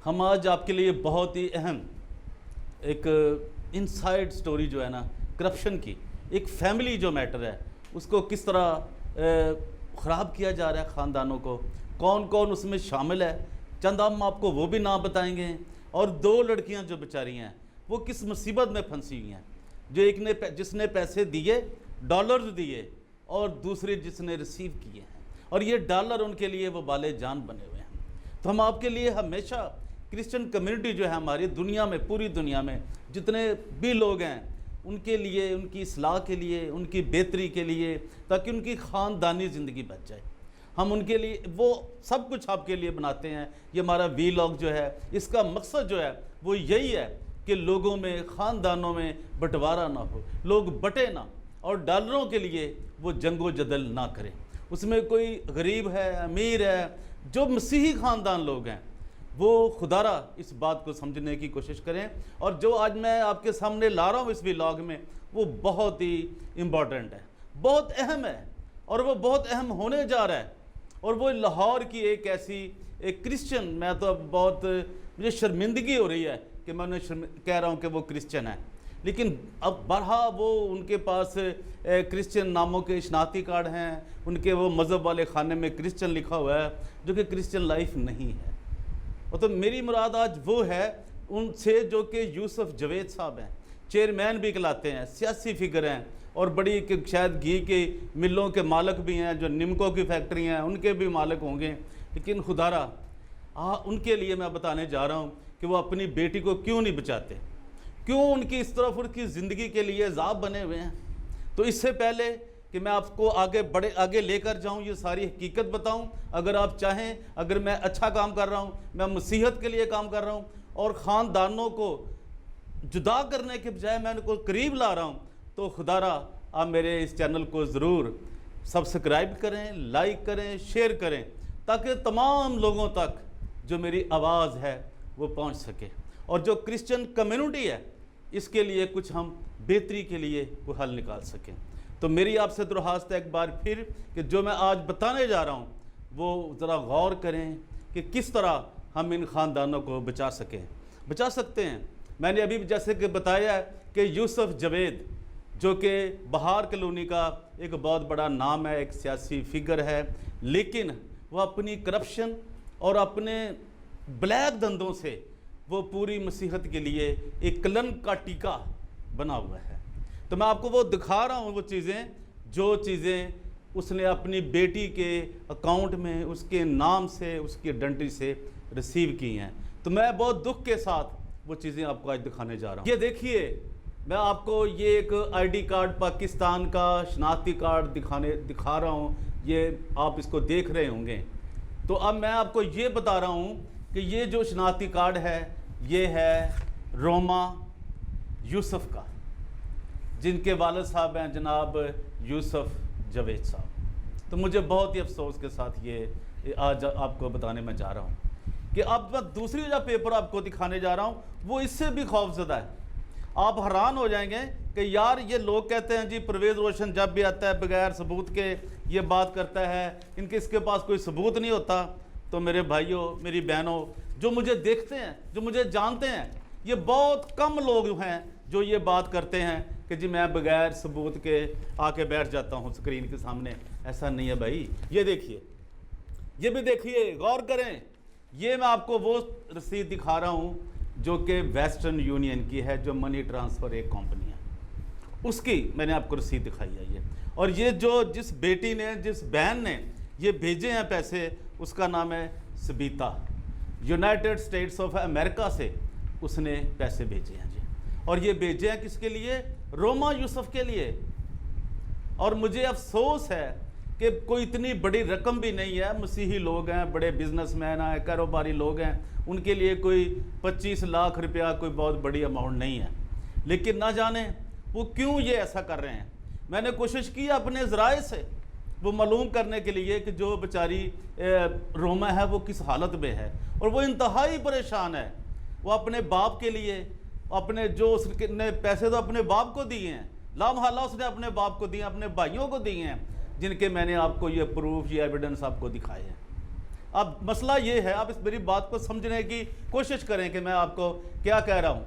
ہم آج آپ کے لیے بہت ہی اہم ایک انسائیڈ سٹوری جو ہے نا کرپشن کی، ایک فیملی جو میٹر ہے اس کو کس طرح خراب کیا جا رہا ہے، خاندانوں کو کون کون اس میں شامل ہے، چند ہم آپ کو وہ بھی نام بتائیں گے، اور دو لڑکیاں جو بیچاری ہیں وہ کس مصیبت میں پھنسی ہوئی ہیں، جو ایک نے جس نے پیسے دیے، ڈالرز دیے، اور دوسری جس نے ریسیو کیے ہیں، اور یہ ڈالر ان کے لیے وہ بالے جان بنے ہوئے ہیں۔ تو ہم آپ کے لیے ہمیشہ کرسچن کمیونٹی جو ہے ہماری دنیا میں، پوری دنیا میں جتنے بھی لوگ ہیں ان کے لیے، ان کی اصلاح کے لیے، ان کی بہتری کے لیے، تاکہ ان کی خاندانی زندگی بچ جائے، ہم ان کے لیے وہ سب کچھ آپ کے لیے بناتے ہیں۔ یہ ہمارا ویلاگ جو ہے اس کا مقصد جو ہے وہ یہی ہے کہ لوگوں میں، خاندانوں میں بٹوارا نہ ہو، لوگ بٹے نہ، اور ڈالروں کے لیے وہ جنگ و جدل نہ کریں۔ اس میں کوئی غریب ہے، امیر ہے، جو مسیحی خاندان لوگ ہیں وہ خدا را اس بات کو سمجھنے کی کوشش کریں، اور جو آج میں آپ کے سامنے لا رہا ہوں اس ویلاگ میں وہ بہت ہی امپورٹنٹ ہے، بہت اہم ہے، اور وہ بہت اہم ہونے جا رہا ہے۔ اور وہ لاہور کی ایک ایسی ایک کرسچن، میں تو اب بہت مجھے شرمندگی ہو رہی ہے کہ میں انہیں کہہ رہا ہوں کہ وہ کرسچن ہے، لیکن اب بارہا وہ ان کے پاس کرسچن ناموں کے شناختی کارڈ ہیں، ان کے وہ مذہب والے خانے میں کرسچن لکھا ہوا ہے، جو کہ کرسچن لائف نہیں ہے۔ اور تو میری مراد آج وہ ہے ان سے جو کہ یوسف جوید صاحب ہیں، چیئرمین بھی کہلاتے ہیں، سیاسی فگر ہیں، اور بڑی شاید گھی کے ملوں کے مالک بھی ہیں، جو نمکو کی فیکٹری ہیں ان کے بھی مالک ہوں گے، لیکن خدا را ان کے لیے میں بتانے جا رہا ہوں کہ وہ اپنی بیٹی کو کیوں نہیں بچاتے، کیوں ان کی اس طرف ان کی زندگی کے لیے عذاب بنے ہوئے ہیں۔ تو اس سے پہلے کہ میں آپ کو آگے لے کر جاؤں، یہ ساری حقیقت بتاؤں، اگر آپ چاہیں، اگر میں اچھا کام کر رہا ہوں، میں مسیحت کے لیے کام کر رہا ہوں، اور خاندانوں کو جدا کرنے کے بجائے میں ان کو قریب لا رہا ہوں، تو خدا را آپ میرے اس چینل کو ضرور سبسکرائب کریں، لائک کریں، شیئر کریں، تاکہ تمام لوگوں تک جو میری آواز ہے وہ پہنچ سکے، اور جو کرسچن کمیونٹی ہے اس کے لیے کچھ ہم بہتری کے لیے وہ حل نکال سکیں۔ تو میری آپ سے درخواست ہے ایک بار پھر کہ جو میں آج بتانے جا رہا ہوں وہ ذرا غور کریں کہ کس طرح ہم ان خاندانوں کو بچا سکتے ہیں۔ میں نے ابھی جیسے کہ بتایا ہے کہ یوسف جوید جو کہ بہار کالونی کا ایک بہت بڑا نام ہے، ایک سیاسی فگر ہے، لیکن وہ اپنی کرپشن اور اپنے بلیک دندوں سے وہ پوری مسیحت کے لیے ایک کلنک کا ٹیکا بنا ہوا ہے۔ تو میں آپ کو وہ دکھا رہا ہوں، وہ چیزیں اس نے اپنی بیٹی کے اکاؤنٹ میں اس کے نام سے، اس کی آئیڈینٹی سے ریسیو کی ہیں۔ تو میں بہت دکھ کے ساتھ وہ چیزیں آپ کو آج دکھانے جا رہا ہوں۔ یہ دیکھیے، میں آپ کو یہ ایک آئی ڈی کارڈ پاکستان کا شناختی کارڈ دکھا رہا ہوں، یہ آپ اس کو دیکھ رہے ہوں گے۔ تو اب میں آپ کو یہ بتا رہا ہوں کہ یہ جو شناختی کارڈ ہے یہ ہے روما یوسف کا، جن کے والد صاحب ہیں جناب یوسف جوید صاحب۔ تو مجھے بہت ہی افسوس کے ساتھ یہ آج آپ کو بتانے میں جا رہا ہوں کہ اب میں دوسری جو پیپر آپ کو دکھانے جا رہا ہوں وہ اس سے بھی خوف زدہ ہے۔ آپ حیران ہو جائیں گے کہ یار یہ لوگ کہتے ہیں جی پرویز روشن جب بھی آتا ہے بغیر ثبوت کے یہ بات کرتا ہے، اس کے پاس کوئی ثبوت نہیں ہوتا۔ تو میرے بھائیوں، میری بہنوں، جو مجھے دیکھتے ہیں، جو مجھے جانتے ہیں، یہ بہت کم لوگ ہیں جو یہ بات کرتے ہیں کہ جی میں بغیر ثبوت کے آ کے بیٹھ جاتا ہوں اسکرین کے سامنے۔ ایسا نہیں ہے بھائی، یہ دیکھیے، یہ بھی دیکھیے، غور کریں۔ یہ میں آپ کو وہ رسید دکھا رہا ہوں جو کہ ویسٹرن یونین کی ہے، جو منی ٹرانسفر ایک کمپنی ہے، اس کی میں نے آپ کو رسید دکھائی ہے یہ۔ اور یہ جو جس بیٹی نے، جس بہن نے یہ بھیجے ہیں پیسے، اس کا نام ہے Sabitha, United States of America سے اس نے پیسے بھیجے ہیں جی۔ اور یہ بھیجے ہیں کس کے لیے؟ روما یوسف کے لیے۔ اور مجھے افسوس ہے کہ کوئی اتنی بڑی رقم بھی نہیں ہے، مسیحی لوگ ہیں، بڑے بزنس مین ہیں، کاروباری لوگ ہیں، ان کے لیے کوئی 25 لاکھ روپیہ کوئی بہت بڑی اماؤنٹ نہیں ہے، لیکن نہ جانے وہ کیوں یہ ایسا کر رہے ہیں۔ میں نے کوشش کی اپنے ذرائع سے وہ معلوم کرنے کے لیے کہ جو بیچاری روما ہے وہ کس حالت میں ہے، اور وہ انتہائی پریشان ہے۔ وہ اپنے باپ کے لیے اپنے جو اس نے پیسے تو اپنے باپ کو دیے ہیں، لامحالہ اس نے اپنے باپ کو دیے، اپنے بھائیوں کو دیے ہیں، جن کے میں نے آپ کو یہ پروف، یہ ایویڈنس آپ کو دکھائے ہیں۔ اب مسئلہ یہ ہے، آپ اس میری بات کو سمجھنے کی کوشش کریں کہ میں آپ کو کیا کہہ رہا ہوں۔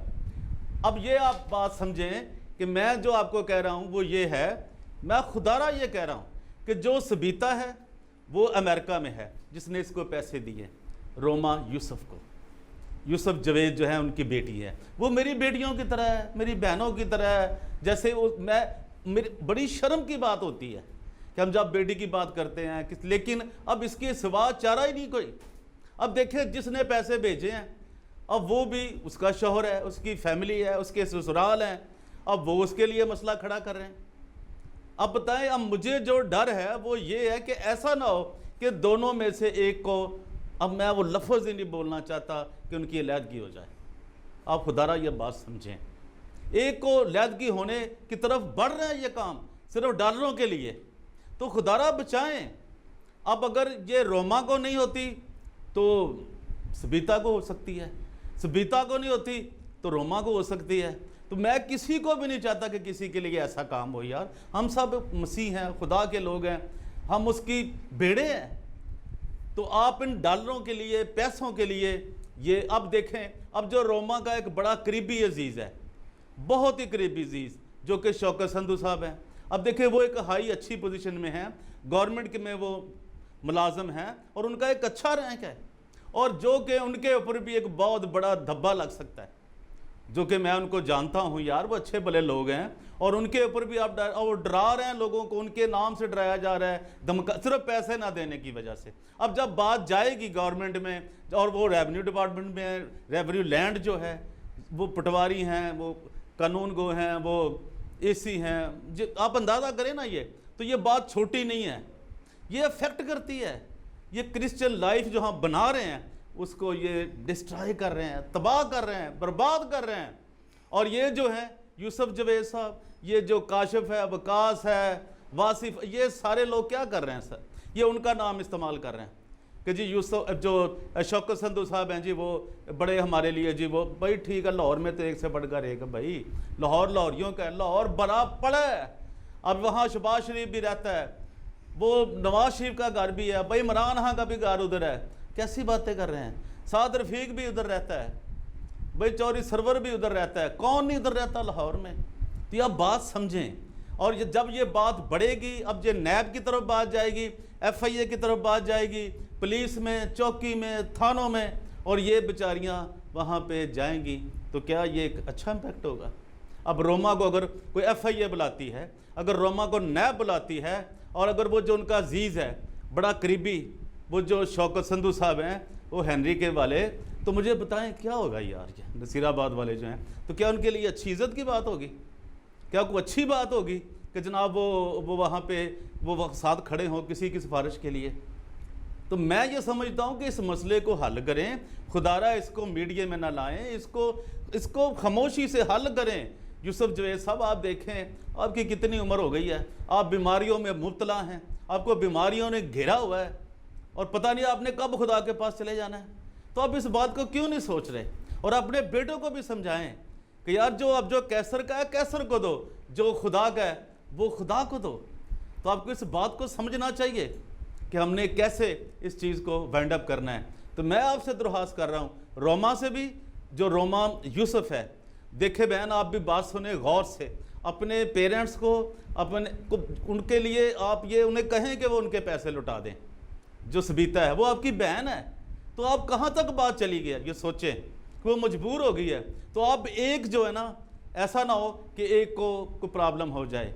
اب یہ آپ بات سمجھیں کہ میں جو آپ کو کہہ رہا ہوں وہ یہ ہے، میں خدا را یہ کہہ رہا ہوں کہ جو سبیتا ہے وہ امریکہ میں ہے، جس نے اس کو پیسے دیے، روما یوسف کو، یوسف جوید جو ہے ان کی بیٹی ہے، وہ میری بیٹیوں کی طرح ہے، میری بہنوں کی طرح ہے، جیسے میری بڑی شرم کی بات ہوتی ہے کہ ہم جب بیٹی کی بات کرتے ہیں، لیکن اب اس کے سوا چارہ ہی نہیں کوئی۔ اب دیکھیں جس نے پیسے بھیجے ہیں، اب وہ بھی اس کا شوہر ہے، اس کی فیملی ہے، اس کے سسرال ہیں، اب وہ اس کے لیے مسئلہ کھڑا کر رہے ہیں۔ اب بتائیں، اب مجھے جو ڈر ہے وہ یہ ہے کہ ایسا نہ ہو کہ دونوں میں سے ایک کو، اب میں وہ لفظ ہی نہیں بولنا چاہتا کہ ان کی علیحدگی ہو جائے۔ آپ خدا را یہ بات سمجھیں، ایک کو علیحدگی ہونے کی طرف بڑھ رہے ہیں یہ کام صرف ڈالروں کے لیے، تو خدا را بچائیں۔ اب اگر یہ روما کو نہیں ہوتی تو سبیتا کو ہو سکتی ہے، سبیتا کو نہیں ہوتی تو روما کو ہو سکتی ہے۔ تو میں کسی کو بھی نہیں چاہتا کہ کسی کے لیے ایسا کام ہو یار، ہم سب مسیح ہیں، خدا کے لوگ ہیں، ہم اس کی بیڑے ہیں۔ تو آپ ان ڈالروں کے لیے، پیسوں کے لیے یہ اب دیکھیں، اب جو روما کا ایک بڑا قریبی عزیز ہے، بہت ہی قریبی عزیز، جو کہ شوکت سندھو صاحب ہیں، اب دیکھیں وہ ایک ہائی اچھی پوزیشن میں ہیں، گورنمنٹ کے میں وہ ملازم ہیں اور ان کا ایک اچھا رینک ہے، اور جو کہ ان کے اوپر بھی ایک بہت بڑا دھبا لگ سکتا ہے، جو کہ میں ان کو جانتا ہوں یار، وہ اچھے بھلے لوگ ہیں، اور ان کے اوپر بھی آپ وہ ڈرا رہے ہیں لوگوں کو، ان کے نام سے ڈرایا جا رہا ہے، صرف پیسے نہ دینے کی وجہ سے۔ اب جب بات جائے گی گورنمنٹ میں، اور وہ ریونیو ڈپارٹمنٹ میں ہے، ریونیو لینڈ جو ہے، وہ پٹواری ہیں، وہ قانون گو ہیں، وہ اے سی ہیں، آپ اندازہ کریں نا، یہ تو یہ بات چھوٹی نہیں ہے، یہ افیکٹ کرتی ہے، یہ کرسچن لائف جو ہم بنا رہے ہیں اس کو یہ ڈسٹرائے کر رہے ہیں، تباہ کر رہے ہیں، برباد کر رہے ہیں۔ اور یہ جو ہے یوسف جوید صاحب، یہ جو کاشف ہے، وقاص ہے، واصف، یہ سارے لوگ کیا کر رہے ہیں سر؟ یہ ان کا نام استعمال کر رہے ہیں کہ جی یوسف، جو شوکت سندھو صاحب ہیں جی، وہ بڑے ہمارے لیے جی، وہ بھائی ٹھیک ہے، لاہور میں تو ایک سے بڑھ کر ایک، بھائی لاہور لاہوریوں کا ہے، لاہور بڑا پڑا ہے، اب وہاں شہباز شریف بھی رہتا ہے، وہ نواز شریف کا گھر بھی ہے، بھائی عمران خان کا بھی گھر ادھر ہے، کیسی باتیں کر رہے ہیں؟ سعد رفیق بھی ادھر رہتا ہے، بھائی چوری سرور بھی ادھر رہتا ہے، کون نہیں ادھر رہتا لاہور میں؟ تو یہ بات سمجھیں، اور جب یہ بات بڑھے گی، اب یہ نیب کی طرف بات جائے گی، ایف آئی اے کی طرف بات جائے گی، پولیس میں، چوکی میں، تھانوں میں، اور یہ بیچاریاں وہاں پہ جائیں گی، تو کیا یہ ایک اچھا امپیکٹ ہوگا؟ اب روما کو اگر کوئی ایف آئی اے بلاتی ہے، اگر روما کو نیب بلاتی ہے، اور اگر وہ جو ان کا عزیز ہے، بڑا قریبی، وہ جو شوکت سندھو صاحب ہیں، وہ ہنری کے والے، تو مجھے بتائیں کیا ہوگا یار؟ یہ نصیر آباد والے جو ہیں، تو کیا ان کے لیے اچھی عزت کی بات ہوگی؟ کیا کوئی اچھی بات ہوگی کہ جناب وہ وہاں پہ وہ ساتھ کھڑے ہوں کسی کی سفارش کے لیے؟ تو میں یہ سمجھتا ہوں کہ اس مسئلے کو حل کریں، خدا را اس کو میڈیا میں نہ لائیں، اس کو خاموشی سے حل کریں۔ یوسف جوید صاحب، آپ دیکھیں آپ کی کتنی عمر ہو گئی ہے، آپ بیماریوں میں مبتلا ہیں، آپ کو بیماریوں نے گھیرا ہوا ہے، اور پتہ نہیں آپ نے کب خدا کے پاس چلے جانا ہے، تو آپ اس بات کو کیوں نہیں سوچ رہے؟ اور اپنے بیٹوں کو بھی سمجھائیں کہ یار اب جو کیسر کا ہے کیسر کو دو، جو خدا کا ہے وہ خدا کو دو۔ تو آپ کو اس بات کو سمجھنا چاہیے کہ ہم نے کیسے اس چیز کو وائنڈ اپ کرنا ہے۔ تو میں آپ سے درخواست کر رہا ہوں، روما سے بھی، جو روما یوسف ہے، دیکھیں بہن آپ بھی بات سنیں غور سے، اپنے پیرنٹس کو، ان کے لیے آپ یہ انہیں کہیں کہ وہ ان کے پیسے لٹا دیں۔ جو سبیتا ہے وہ آپ کی بہن ہے، تو آپ کہاں تک بات چلی گئی ہے یہ سوچیں، کہ وہ مجبور ہو گئی ہے، تو آپ ایک جو ہے نا، ایسا نہ ہو کہ ایک کو کوئی پرابلم ہو جائے،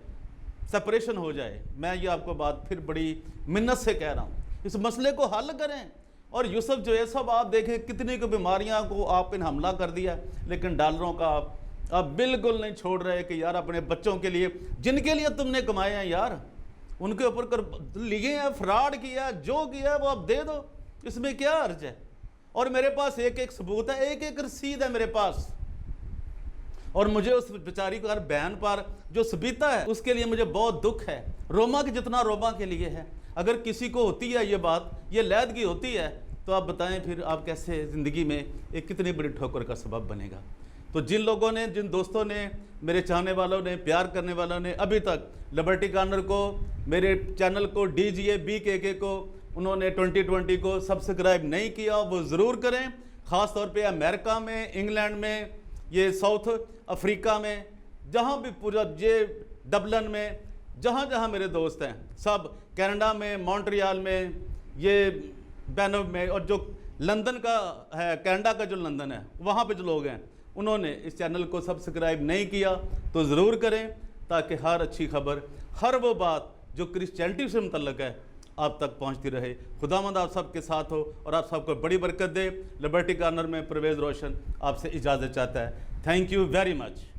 سپریشن ہو جائے۔ میں یہ آپ کو بات پھر بڑی منت سے کہہ رہا ہوں، اس مسئلے کو حل کریں۔ اور یوسف جو ہے صاحب، آپ دیکھیں کتنی کو بیماریاں کو آپ نے حملہ کر دیا، لیکن ڈالروں کا آپ بالکل نہیں چھوڑ رہے کہ یار اپنے بچوں کے لیے، جن کے لیے تم نے کمائے ہیں یار، ان کے اوپر لیے ہیں، فراڈ کیا، جو کیا وہ آپ دے دو، اس میں کیا حرج ہے؟ اور میرے پاس ایک ایک ثبوت ہے، ایک ایک رسید ہے میرے پاس، اور مجھے اس بیچاری کو، ہر بہن پر جو سبیتا ہے، اس کے لیے مجھے بہت دکھ ہے، روما کے جتنا روما کے لیے ہے۔ اگر کسی کو ہوتی ہے یہ بات، یہ علیحدگی ہوتی ہے، تو آپ بتائیں پھر آپ کیسے زندگی میں ایک کتنی بڑی ٹھوکر کا سبب بنے گا۔ تو جن لوگوں نے، جن دوستوں نے، میرے چاہنے والوں نے، پیار کرنے والوں نے ابھی تک لبرٹی کارنر کو، میرے چینل کو، DGA BKK کو انہوں نے 2020 کو سبسکرائب نہیں کیا وہ ضرور کریں، خاص طور پہ امریکہ میں، انگلینڈ میں، یہ ساؤتھ افریقہ میں، جہاں بھی پورا یہ ڈبلن میں، جہاں جہاں میرے دوست ہیں سب، کینیڈا میں، مونٹریال میں، یہ بینو میں، اور جو لندن کا ہے، کینیڈا کا جو لندن ہے وہاں پہ جو لوگ ہیں انہوں نے اس چینل کو سبسکرائب نہیں کیا تو ضرور کریں، تاکہ ہر اچھی خبر، ہر وہ بات جو کرسچینٹی سے متعلق ہے آپ تک پہنچتی رہے۔ خداوند آپ سب کے ساتھ ہو اور آپ سب کو بڑی برکت دے۔ لبرٹی کارنر میں پرویز روشن آپ سے اجازت چاہتا ہے۔ Thank you very much.